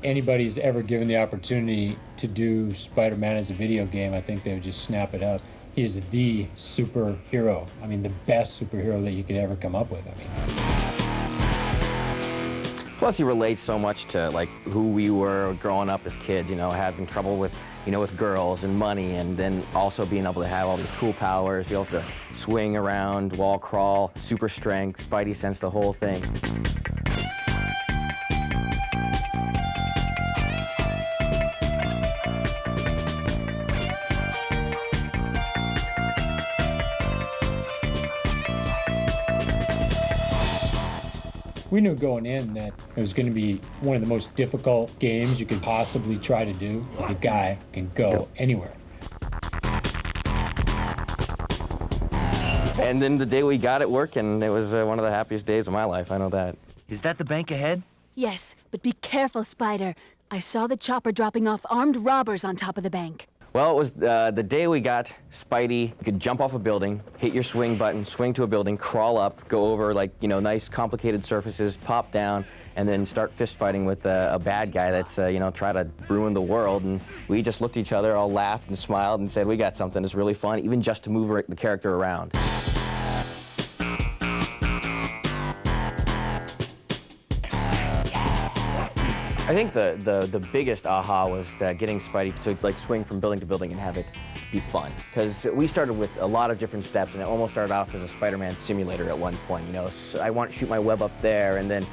anybody's ever given the opportunity to do Spider-Man as a video game, I think they would just snap it up. He is the superhero. I mean, the best superhero that you could ever come up with. I mean. Plus, he relates so much to like who we were growing up as kids. You know, having trouble with with girls and money, and then also being able to have all these cool powers, be able to swing around, wall crawl, super strength, Spidey sense, the whole thing. We knew going in that it was going to be one of the most difficult games you could possibly try to do. The guy can go anywhere. And then the day we got it working, it was one of the happiest days of my life, I know that. Is that the bank ahead? Yes, but be careful, Spider. I saw the chopper dropping off armed robbers on top of the bank. Well, it was the day we got Spidey. You could jump off a building, hit your swing button, swing to a building, crawl up, go over like, nice complicated surfaces, pop down, and then start fist fighting with a bad guy that's, try to ruin the world. And we just looked at each other, all laughed and smiled and said, we got something that's really fun, even just to move the character around. I think the biggest aha was getting Spidey to like swing from building to building and have it be fun. Because we started with a lot of different steps, and it almost started off as a Spider-Man simulator at one point. So I want to shoot my web up there, and then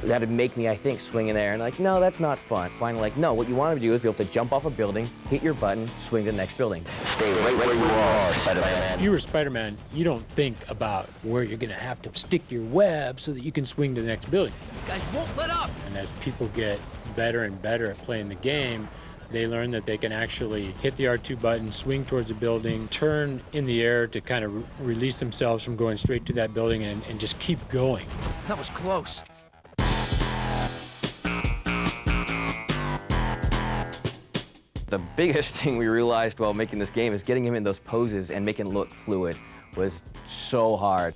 that'd make me, I think, swing in there. And like, no, that's not fun. Finally, like, no, what you want to do is be able to jump off a building, hit your button, swing to the next building. Stay right where you are, Spider-Man. If you were Spider-Man, you don't think about where you're going to have to stick your web so that you can swing to the next building. These guys won't let up! And as people get better and better at playing the game, they learn that they can actually hit the R2 button, swing towards a building, turn in the air to kind of release themselves from going straight to that building and just keep going. That was close. The biggest thing we realized while making this game is getting him in those poses and making it look fluid was so hard.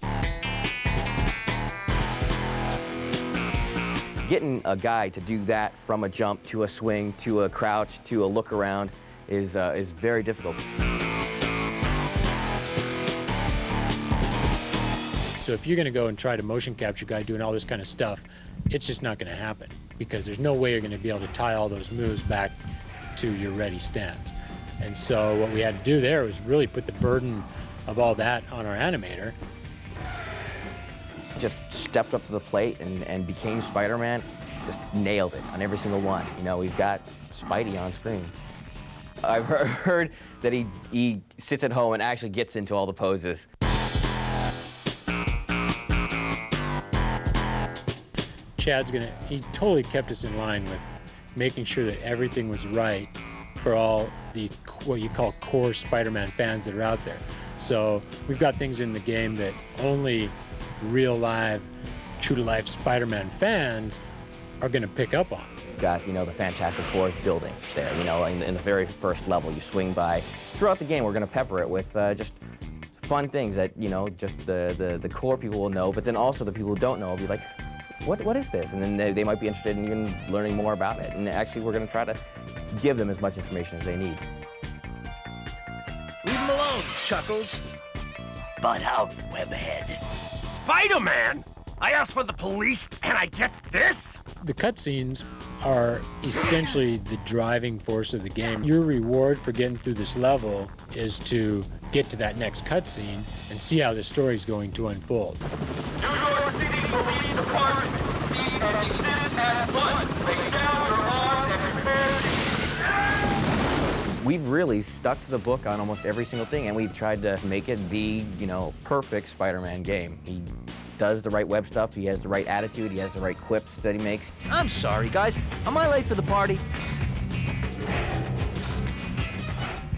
Getting a guy to do that from a jump to a swing to a crouch to a look around is very difficult. So if you're going to go and try to motion capture a guy doing all this kind of stuff, it's just not going to happen because there's no way you're going to be able to tie all those moves back to your ready stance. And so what we had to do there was really put the burden of all that on our animator. Just stepped up to the plate and became Spider-Man, just nailed it on every single one. We've got Spidey on screen. I've heard that he sits at home and actually gets into all the poses. He totally kept us in line with making sure that everything was right for all the, what you call core Spider-Man fans that are out there. So we've got things in the game that only real live, true to life Spider-Man fans are gonna pick up on. Got, the Fantastic Four's building there, in the very first level you swing by. Throughout the game, we're gonna pepper it with just fun things that, just the core people will know, but then also the people who don't know will be like, what is this? And then they might be interested in even learning more about it. And actually, we're going to try to give them as much information as they need. Leave them alone, Chuckles. Butt out, Webhead. Spider-Man! I asked for the police, and I get this? The cutscenes are essentially the driving force of the game. Your reward for getting through this level is to get to that next cutscene and see how the story is going to unfold. New York City Police Department, proceed and desist at once. Lay down your arms and prepare to... We've really stuck to the book on almost every single thing, and we've tried to make it the, perfect Spider-Man game. He does the right web stuff, he has the right attitude, he has the right quips that he makes. I'm sorry, guys. Am I late for the party?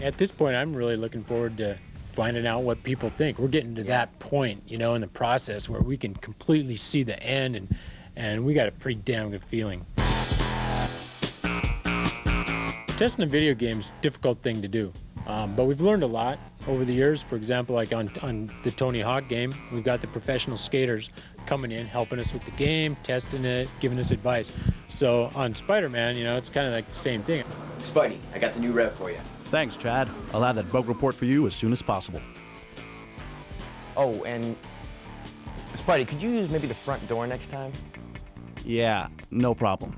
At this point, I'm really looking forward to finding out what people think. We're getting to that point, in the process where we can completely see the end, and we got a pretty damn good feeling. Testing a video game's a difficult thing to do, but we've learned a lot over the years. For example, like on the Tony Hawk game, we've got the professional skaters coming in, helping us with the game, testing it, giving us advice. So on Spider-Man, it's kind of like the same thing. Spidey, I got the new rev for you. Thanks, Chad. I'll have that bug report for you as soon as possible. Oh, and Spidey, could you use maybe the front door next time? Yeah, no problem.